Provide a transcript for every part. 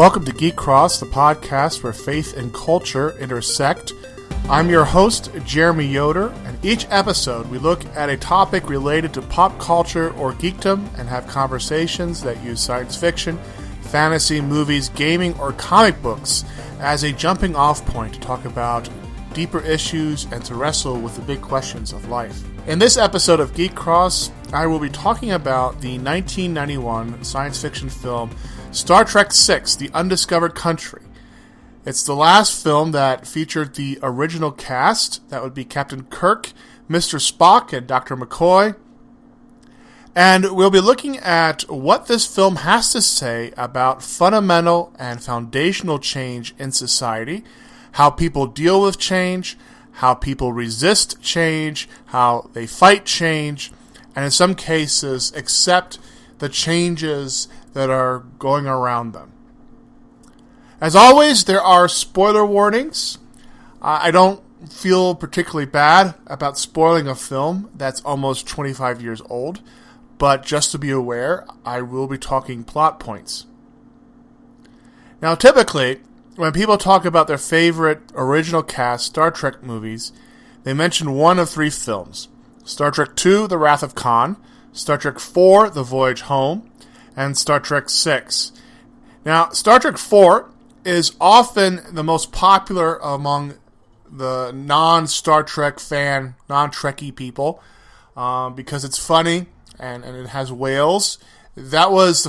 Welcome to GeekCross, the podcast where faith and culture intersect. I'm your host, Jeremy Yoder, and each episode we look at a topic related to pop culture or geekdom and have conversations that use science fiction, fantasy, movies, gaming, or comic books as a jumping off point to talk about deeper issues and to wrestle with the big questions of life. In this episode of GeekCross, I will be talking about the 1991 science fiction film Star Trek VI, The Undiscovered Country. It's the last film that featured the original cast. That would be Captain Kirk, Mr. Spock, and Dr. McCoy. And we'll be looking at what this film has to say about fundamental and foundational change in society, how people deal with change, how people resist change, how they fight change, and in some cases accept the changes that are going around them. As always, there are spoiler warnings. I don't feel particularly bad about spoiling a film that's almost 25 years old, but just to be aware, I will be talking plot points. Now, typically, when people talk about their favorite original cast Star Trek movies, they mention one of three films: Star Trek II, The Wrath of Khan, Star Trek IV, The Voyage Home, and Star Trek VI. Now, Star Trek IV is often the most popular among the non-Star Trek fan, non-Trekkie people, because it's funny and it has whales. That was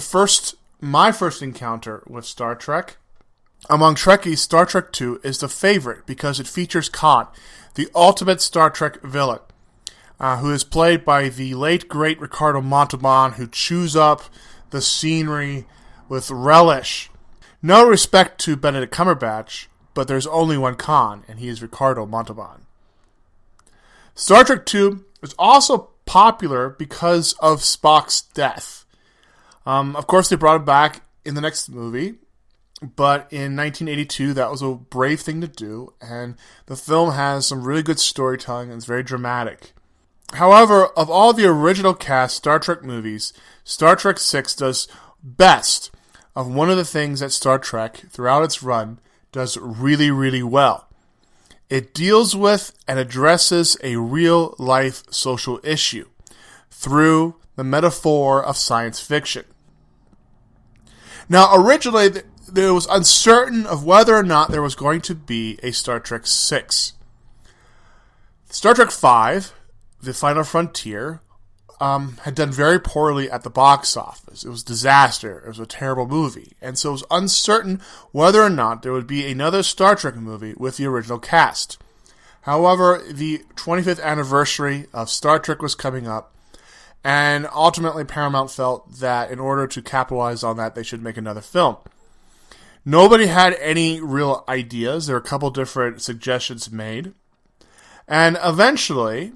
my first encounter with Star Trek. Among Trekkies, Star Trek II is the favorite because it features Khan, the ultimate Star Trek villain, who is played by the late, great Ricardo Montalban, who chews up the scenery with relish. No respect to Benedict Cumberbatch, but there's only one Khan, and he is Ricardo Montalban. Star Trek II is also popular because of Spock's death. Of course, they brought him back in the next movie, but in 1982, that was a brave thing to do, and the film has some really good storytelling and it's very dramatic. However, of all the original cast Star Trek movies, Star Trek VI does best of one of the things that Star Trek, throughout its run, does really, really well. It deals with and addresses a real-life social issue through the metaphor of science fiction. Now, originally, there was uncertain of whether or not there was going to be a Star Trek VI. Star Trek V, The Final Frontier, had done very poorly at the box office. It was a disaster. It was a terrible movie. And so it was uncertain whether or not there would be another Star Trek movie with the original cast. However, the 25th anniversary of Star Trek was coming up, and ultimately Paramount felt that in order to capitalize on that, they should make another film. Nobody had any real ideas. There were a couple different suggestions made. And eventually,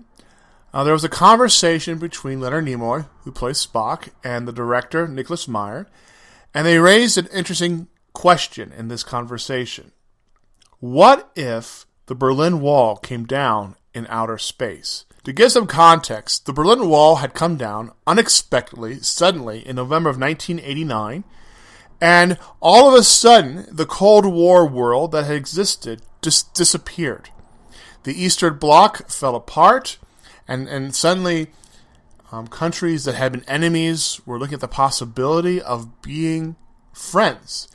there was a conversation between Leonard Nimoy, who plays Spock, and the director, Nicholas Meyer, and they raised an interesting question in this conversation. What if the Berlin Wall came down in outer space? To give some context, the Berlin Wall had come down unexpectedly, suddenly, in November of 1989, and all of a sudden, the Cold War world that had existed just disappeared. The Eastern Bloc fell apart, and suddenly countries that had been enemies were looking at the possibility of being friends.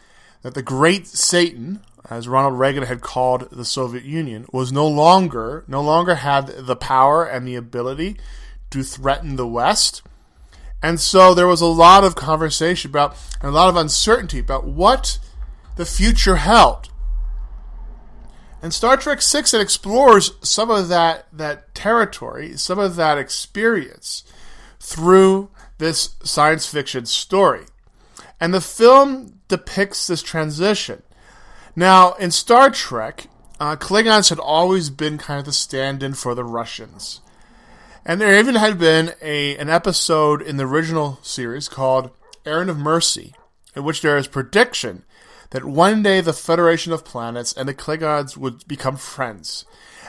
That the great Satan, as Ronald Reagan had called the Soviet Union, was no longer had the power and the ability to threaten the West. And so there was a lot of conversation about, and a lot of uncertainty about what the future held. And Star Trek VI explores some of that territory, some of that experience through this science fiction story. And the film depicts this transition. Now, in Star Trek, Klingons had always been kind of the stand-in for the Russians. And there even had been an episode in the original series called Errand of Mercy, in which there is prediction that one day the Federation of Planets and the Klingons would become friends.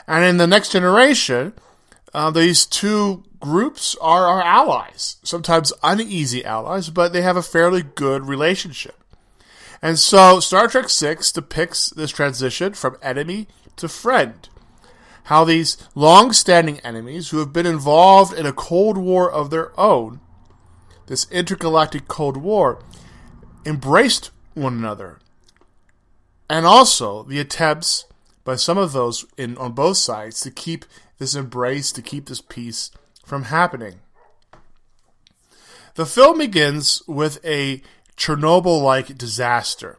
And in the next generation, these two groups are allies, sometimes uneasy allies, but they have a fairly good relationship. And so Star Trek VI depicts this transition from enemy to friend. How these long-standing enemies who have been involved in a Cold War of their own, this intergalactic Cold War, embraced one another. And also the attempts by some of those on both sides to keep this embrace, to keep this peace from happening. The film begins with a Chernobyl-like disaster.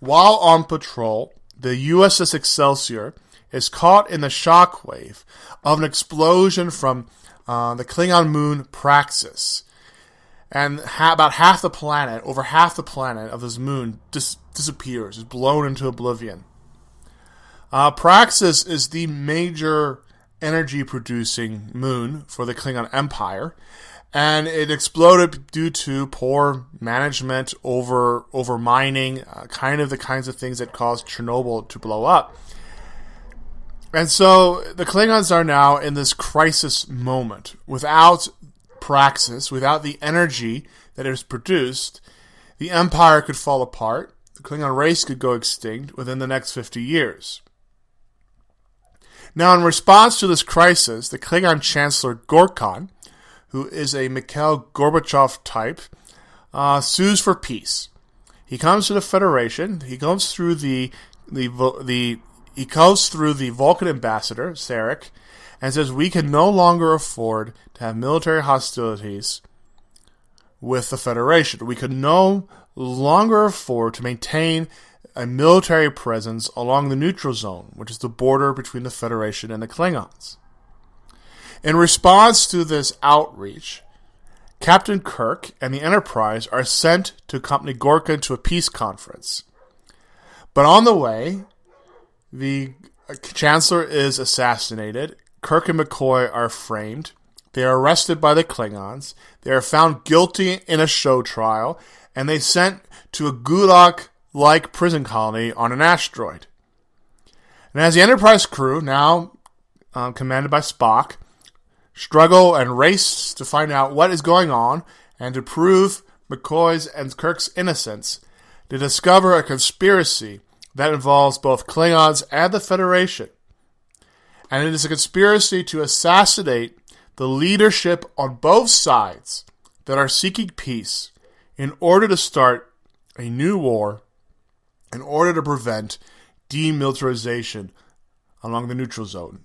While on patrol, the USS Excelsior is caught in the shockwave of an explosion from the Klingon moon Praxis. And about half the planet, over half the planet of this moon disappears, is blown into oblivion. Praxis is the major energy-producing moon for the Klingon Empire, and it exploded due to poor management, over mining, the kinds of things that caused Chernobyl to blow up. And so the Klingons are now in this crisis moment. Without Praxis, without the energy that is produced, the Empire could fall apart. The Klingon race could go extinct within the next 50 years. Now, in response to this crisis, the Klingon Chancellor Gorkon, who is a Mikhail Gorbachev type, sues for peace. He comes to the Federation. He goes through the Vulcan ambassador, Sarek, and says we can no longer afford to have military hostilities with the Federation. We can no longer afford to maintain a military presence along the neutral zone, which is the border between the Federation and the Klingons. In response to this outreach, Captain Kirk and the Enterprise are sent to accompany Gorkon to a peace conference. But on the way, the Chancellor is assassinated. Kirk and McCoy are framed. They are arrested by the Klingons. They are found guilty in a show trial, and they sent to a gulag-like prison colony on an asteroid. And as the Enterprise crew, now commanded by Spock, struggle and race to find out what is going on and to prove McCoy's and Kirk's innocence, they discover a conspiracy that involves both Klingons and the Federation. And it is a conspiracy to assassinate the leadership on both sides that are seeking peace in order to start a new war, in order to prevent demilitarization along the neutral zone.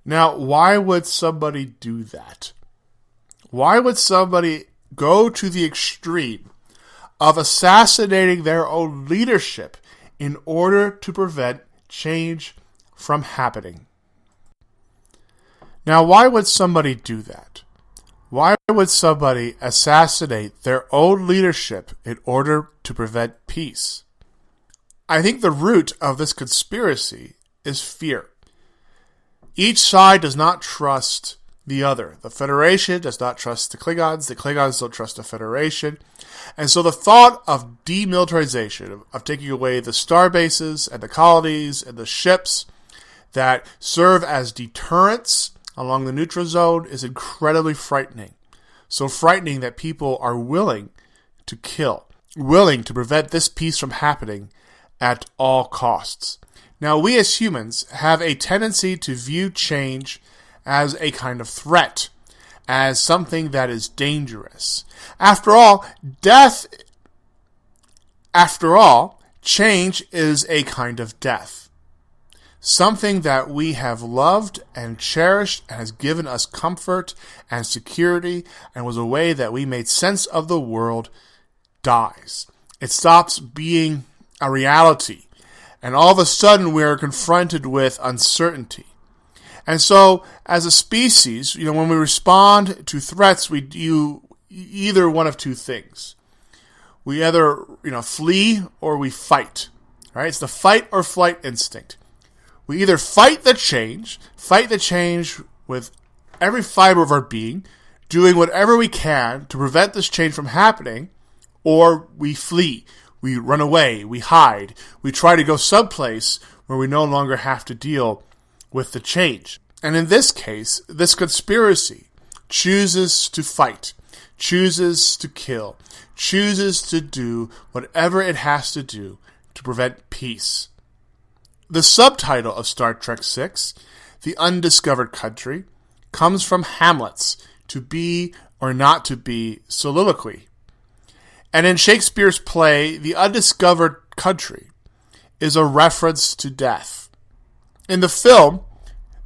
Now, why would somebody do that? Why would somebody go to the extreme of assassinating their own leadership in order to prevent change from happening? Now, why would somebody do that? Why would somebody assassinate their own leadership in order to prevent peace? I think the root of this conspiracy is fear. Each side does not trust the other. The Federation does not trust the Klingons don't trust the Federation. And so the thought of demilitarization, of taking away the star bases and the colonies and the ships that serve as deterrents along the neutral zone is incredibly frightening. So frightening that people are willing to kill, willing to prevent this peace from happening at all costs. Now, we as humans have a tendency to view change as a kind of threat, as something that is dangerous. After all, change is a kind of death. Something that we have loved and cherished and has given us comfort and security and was a way that we made sense of the world dies. It stops being a reality. And all of a sudden we are confronted with uncertainty. And so, as a species, when we respond to threats, we do either one of two things. We either, flee or we fight. Right? It's the fight or flight instinct. We either fight the change with every fiber of our being, doing whatever we can to prevent this change from happening, or we flee. We run away, we hide, we try to go someplace where we no longer have to deal with the change. And in this case, this conspiracy chooses to fight, chooses to kill, chooses to do whatever it has to do to prevent peace. The subtitle of Star Trek VI, The Undiscovered Country, comes from Hamlet's "to be or not to be" soliloquy. And in Shakespeare's play, The Undiscovered Country is a reference to death. In the film,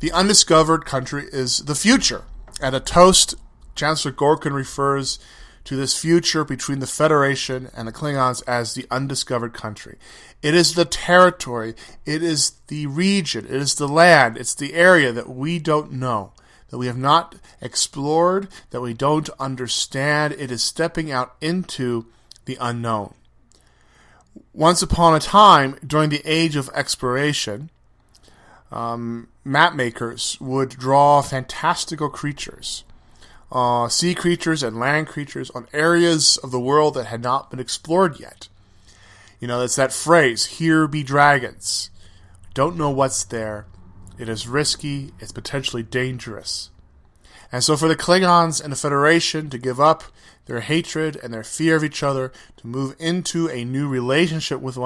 The Undiscovered Country is the future. At a toast, Chancellor Gorkin refers to this future between the Federation and the Klingons as the Undiscovered Country. It is the territory, it is the region, it is the land, it's the area that we don't know, that we have not explored, that we don't understand. It is stepping out into the unknown. Once upon a time, during the age of exploration, map makers would draw fantastical creatures, sea creatures and land creatures on areas of the world that had not been explored yet. It's that phrase, "Here be dragons." Don't know what's there. It is risky. It's potentially dangerous. And so for the Klingons and the Federation to give up their hatred and their fear of each other, to move into a new relationship with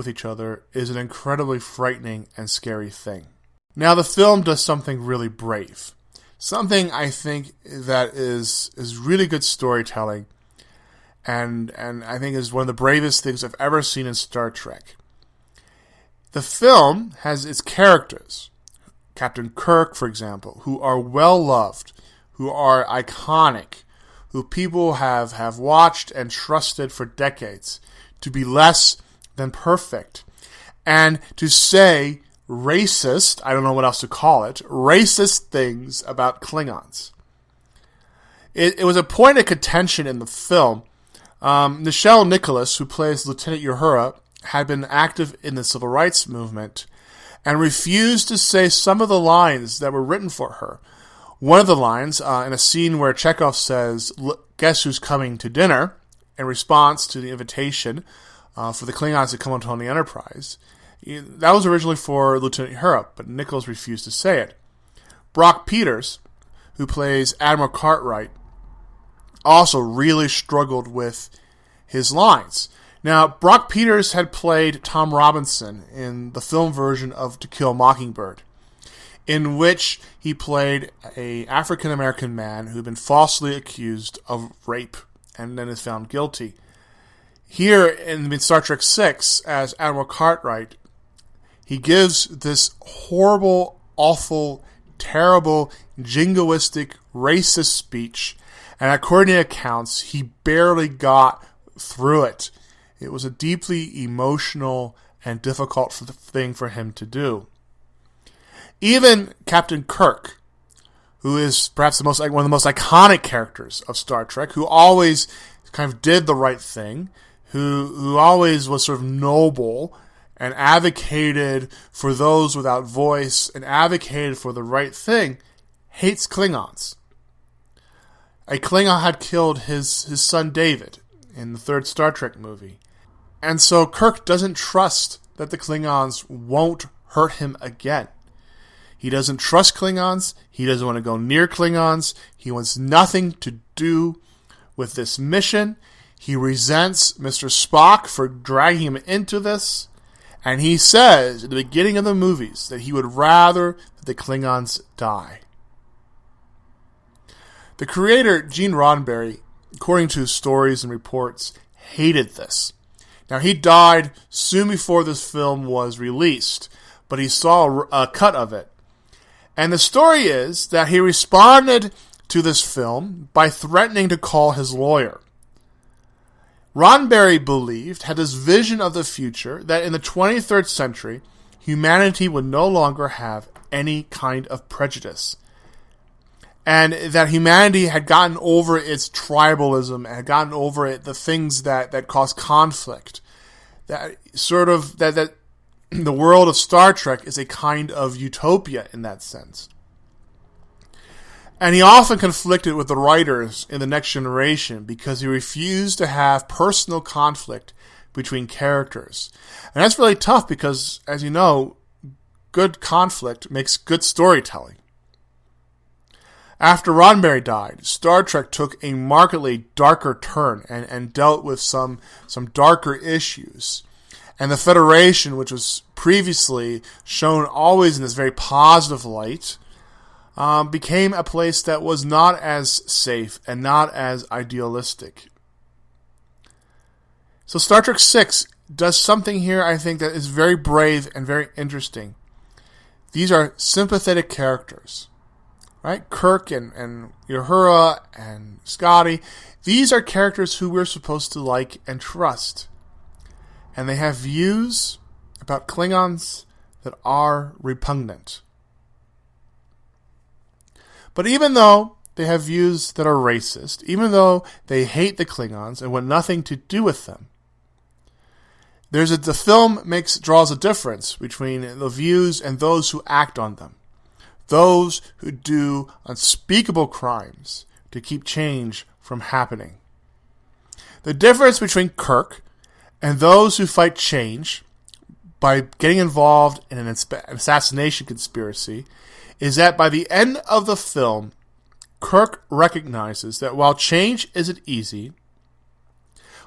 each other is an incredibly frightening and scary thing. Now, the film does something really brave. Something I think that is really good storytelling, and I think is one of the bravest things I've ever seen in Star Trek. The film has its characters, Captain Kirk, for example, who are well-loved, who are iconic, who people have watched and trusted for decades to be less than perfect, and to say racist, I don't know what else to call it, racist things about Klingons. It was a point of contention in the film. Nichelle Nicholas, who plays Lieutenant Uhura, had been active in the civil rights movement and refused to say some of the lines that were written for her. One of the lines, in a scene where Chekhov says, "Guess who's coming to dinner?" in response to the invitation for the Klingons to come onto the Enterprise, that was originally for Lieutenant Uhura, but Nichols refused to say it. Brock Peters, who plays Admiral Cartwright, also really struggled with his lines. Now, Brock Peters had played Tom Robinson in the film version of To Kill a Mockingbird, in which he played an African-American man who had been falsely accused of rape and then is found guilty. Here in Star Trek VI, as Admiral Cartwright, he gives this horrible, awful, terrible, jingoistic, racist speech, and according to accounts, he barely got through it. It was a deeply emotional and difficult thing for him to do. Even Captain Kirk, who is perhaps one of the most iconic characters of Star Trek, who always kind of did the right thing, who always was sort of noble and advocated for those without voice and advocated for the right thing, hates Klingons. A Klingon had killed his son David in the third Star Trek movie. And so Kirk doesn't trust that the Klingons won't hurt him again. He doesn't trust Klingons. He doesn't want to go near Klingons. He wants nothing to do with this mission. He resents Mr. Spock for dragging him into this. And he says at the beginning of the movies that he would rather that the Klingons die. The creator, Gene Roddenberry, according to stories and reports, hated this. Now, he died soon before this film was released, but he saw a cut of it. And the story is that he responded to this film by threatening to call his lawyer. Roddenberry had this vision of the future that in the 23rd century, humanity would no longer have any kind of prejudice. And that humanity had gotten over its tribalism, had gotten over the things that cause conflict. That the world of Star Trek is a kind of utopia in that sense. And he often conflicted with the writers in The Next Generation because he refused to have personal conflict between characters. And that's really tough because, as you know, good conflict makes good storytelling. After Roddenberry died, Star Trek took a markedly darker turn and dealt with some darker issues. And the Federation, which was previously shown always in this very positive light, became a place that was not as safe and not as idealistic. So Star Trek VI does something here, I think, that is very brave and very interesting. These are sympathetic characters, right? Kirk and Uhura and Scotty. These are characters who we're supposed to like and trust. And they have views about Klingons that are repugnant. But even though they have views that are racist, even though they hate the Klingons and want nothing to do with them, the film draws a difference between the views and those who act on them. Those who do unspeakable crimes to keep change from happening. The difference between Kirk and those who fight change by getting involved in an assassination conspiracy is that by the end of the film, Kirk recognizes that while change isn't easy,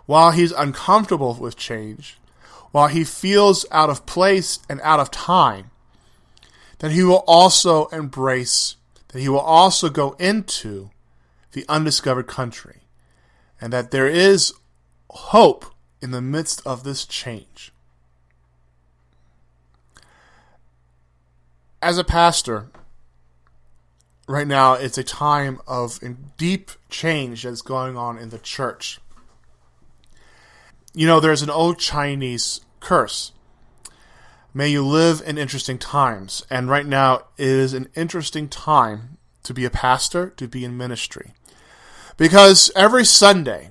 while he's uncomfortable with change, while he feels out of place and out of time, that he will also embrace, that he will also go into the undiscovered country, and that there is hope in the midst of this change. As a pastor, right now it's a time of deep change that's going on in the church. There's an old Chinese curse. May you live in interesting times. And right now it is an interesting time to be a pastor, to be in ministry. Because every Sunday,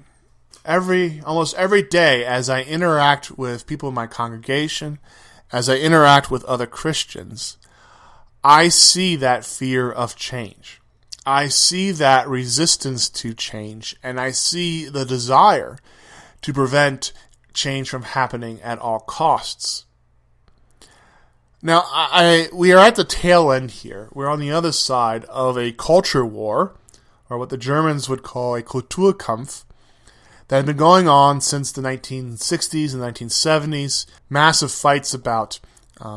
almost every day, as I interact with people in my congregation, as I interact with other Christians, I see that fear of change. I see that resistance to change, and I see the desire to prevent change from happening at all costs. Now, we are at the tail end here. We're on the other side of a culture war, or what the Germans would call a Kulturkampf, that had been going on since the 1960s and 1970s. Massive fights about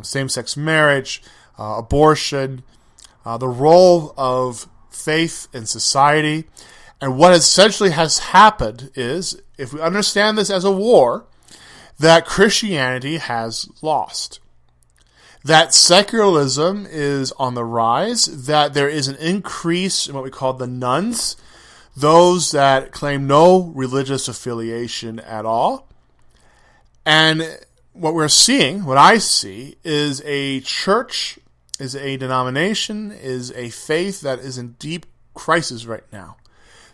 same-sex marriage, abortion, the role of faith in society. And what essentially has happened is, if we understand this as a war, that Christianity has lost. That secularism is on the rise, that there is an increase in what we call the nuns, those that claim no religious affiliation at all. And what I see, is a church, is a denomination, is a faith that is in deep crisis right now.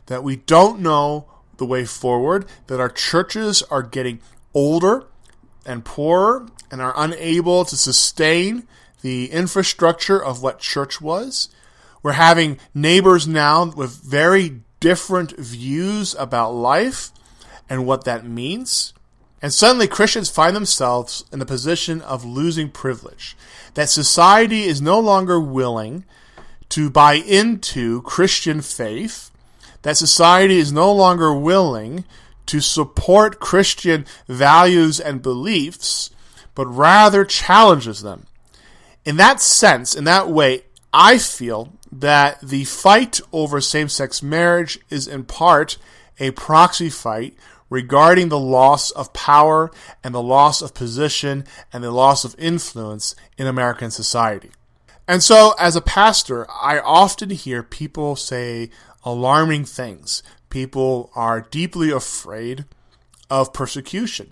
That we don't know the way forward, that our churches are getting older and poorer and are unable to sustain the infrastructure of what church was. We're having neighbors now with very different views about life and what that means. And suddenly Christians find themselves in the position of losing privilege. That society is no longer willing to buy into Christian faith. That society is no longer willing to support Christian values and beliefs, but rather challenges them. In that sense, in that way, I feel that the fight over same-sex marriage is in part a proxy fight regarding the loss of power and the loss of position and the loss of influence in American society. And so, as a pastor, I often hear people say alarming things. People are deeply afraid of persecution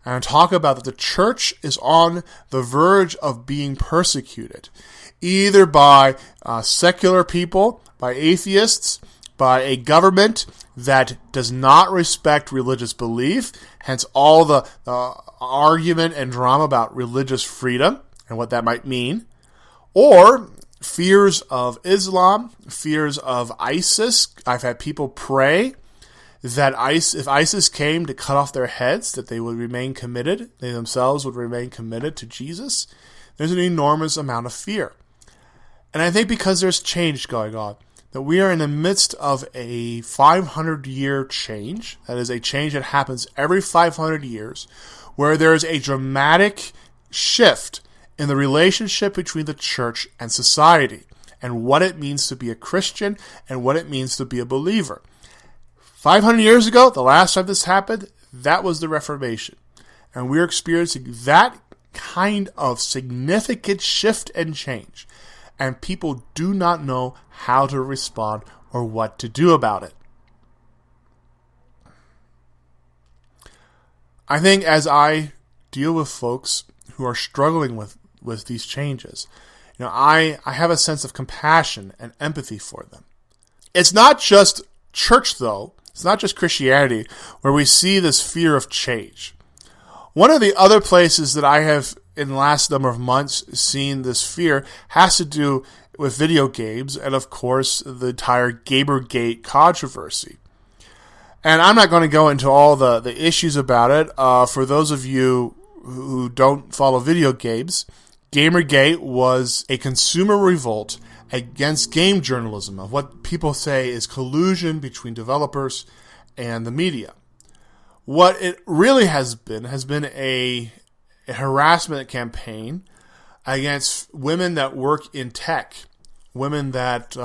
and talk about that the church is on the verge of being persecuted, either by secular people, by atheists, by a government that does not respect religious belief, hence all the argument and drama about religious freedom and what that might mean, or fears of Islam, fears of ISIS. I've had people pray that if ISIS came to cut off their heads, that they would remain committed, they themselves would remain committed to Jesus. There's an enormous amount of fear. And I think because there's change going on, that we are in the midst of a 500-year change. That is a change that happens every 500 years, where there is a dramatic shift in the relationship between the church and society, and what it means to be a Christian and what it means to be a believer. 500 years ago, the last time this happened, that was the Reformation. And we're experiencing that kind of significant shift and change. And people do not know how to respond or what to do about it. I think as I deal with folks who are struggling with these changes, I have a sense of compassion and empathy for them. It's not just church, though. It's not just Christianity where we see this fear of change. One of the other places that I have, in the last number of months, seen this fear has to do with video games and, of course, the entire GamerGate controversy. And I'm not going to go into all the issues about it. For those of you who don't follow video games, GamerGate was a consumer revolt against game journalism, of what people say is collusion between developers and the media. What it really has been a harassment campaign against women that work in tech, women that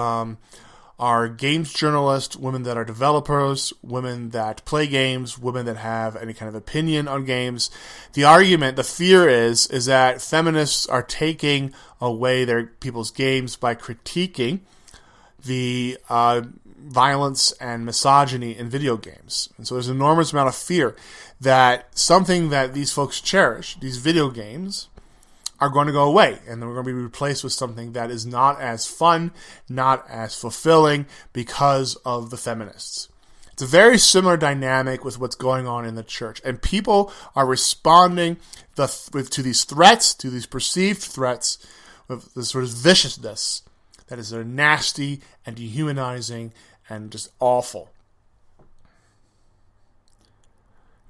are games journalists, women that are developers, women that play games, women that have any kind of opinion on games. The argument, the fear is that feminists are taking away their people's games by critiquing the violence and misogyny in video games. And so there's an enormous amount of fear that something that these folks cherish, these video games, are going to go away, and they're going to be replaced with something that is not as fun, not as fulfilling, because of the feminists. It's a very similar dynamic with what's going on in the church, and people are responding to these threats, to these perceived threats, with this sort of viciousness that is sort of nasty and dehumanizing and just awful.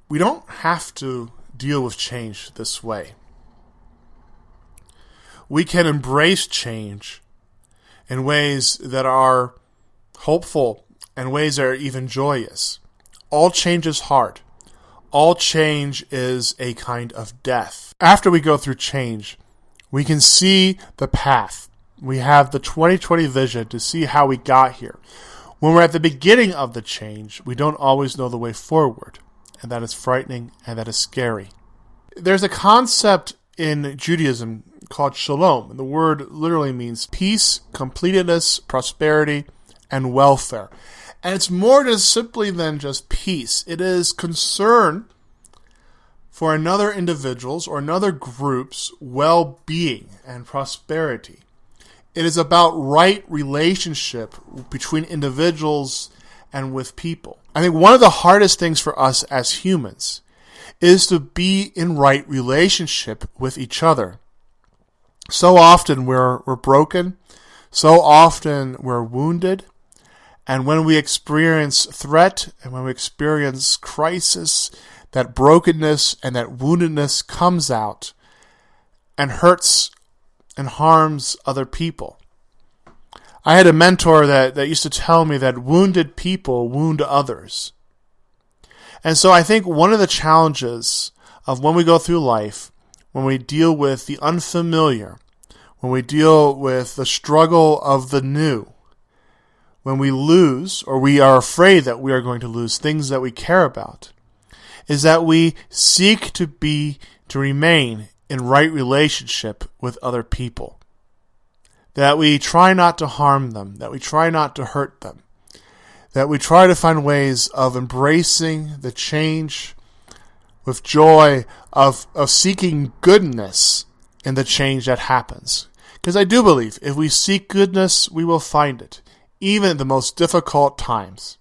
We don't have to deal with change this way. We can embrace change in ways that are hopeful and ways that are even joyous. All change is hard. All change is a kind of death. After we go through change, we can see the path. We have the 2020 vision to see how we got here. When we're at the beginning of the change, we don't always know the way forward. And that is frightening and that is scary. There's a concept in Judaism called shalom. And the word literally means peace, completeness, prosperity, and welfare. And it's more just simply than just peace. It is concern for another individual's or another group's well-being and prosperity. It is about right relationship between individuals and with people. I think one of the hardest things for us as humans is to be in right relationship with each other. So often we're broken. So often we're wounded. And when we experience threat and when we experience crisis, that brokenness and that woundedness comes out and hurts and harms other people. I had a mentor that used to tell me that wounded people wound others. And so I think one of the challenges of when we go through life, when we deal with the unfamiliar, when we deal with the struggle of the new, when we lose or we are afraid that we are going to lose things that we care about, is that we seek to remain in right relationship with other people. That we try not to harm them, that we try not to hurt them, that we try to find ways of embracing the change with joy, of seeking goodness in the change that happens. Because I do believe if we seek goodness, we will find it, even in the most difficult times.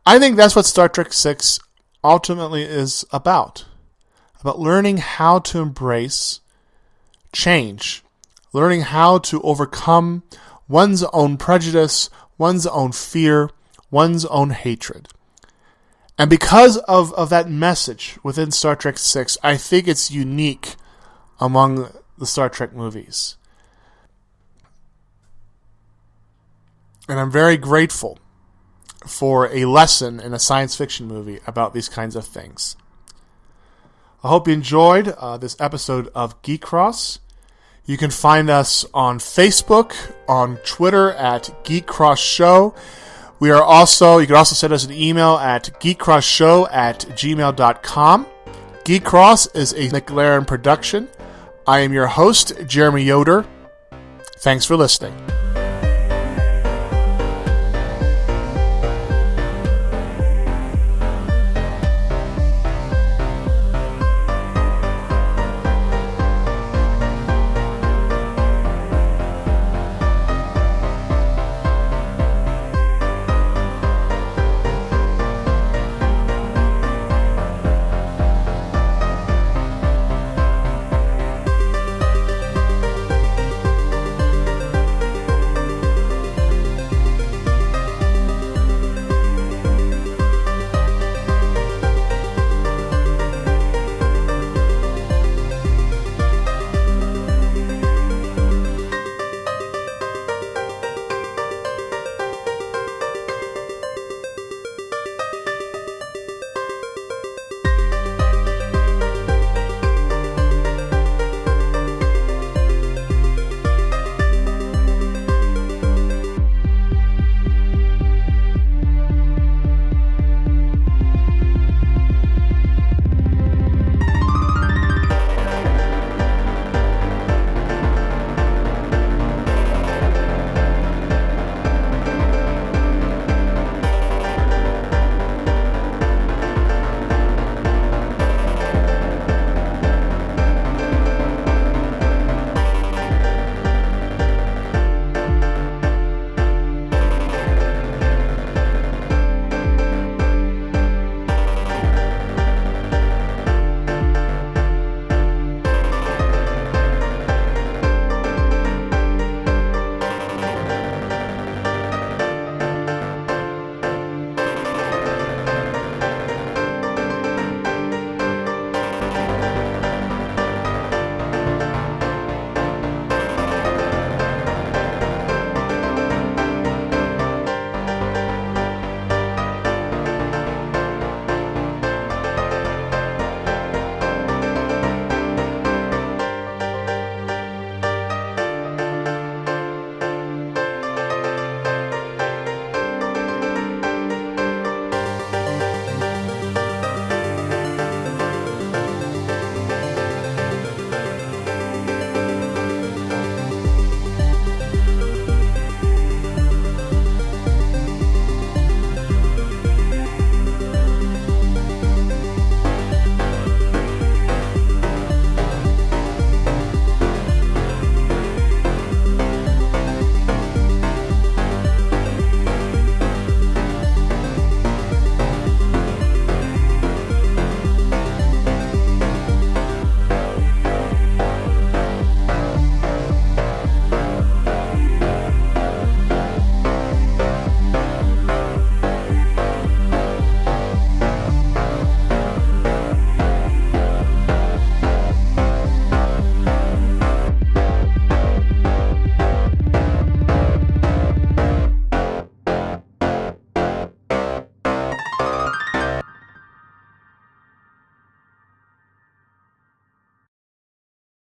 I think that's what Star Trek VI ultimately is about learning how to embrace change, learning how to overcome one's own prejudice, one's own fear, one's own hatred. And because of that message within Star Trek VI, I think it's unique among the Star Trek movies. And I'm very grateful for a lesson in a science fiction movie about these kinds of things. I hope you enjoyed this episode of GeekCross. You can find us on Facebook, on Twitter at GeekCross Show. You can also send us an email at geekcrossshow@gmail.com. GeekCross is a McLaren production. I am your host, Jeremy Yoder. Thanks for listening.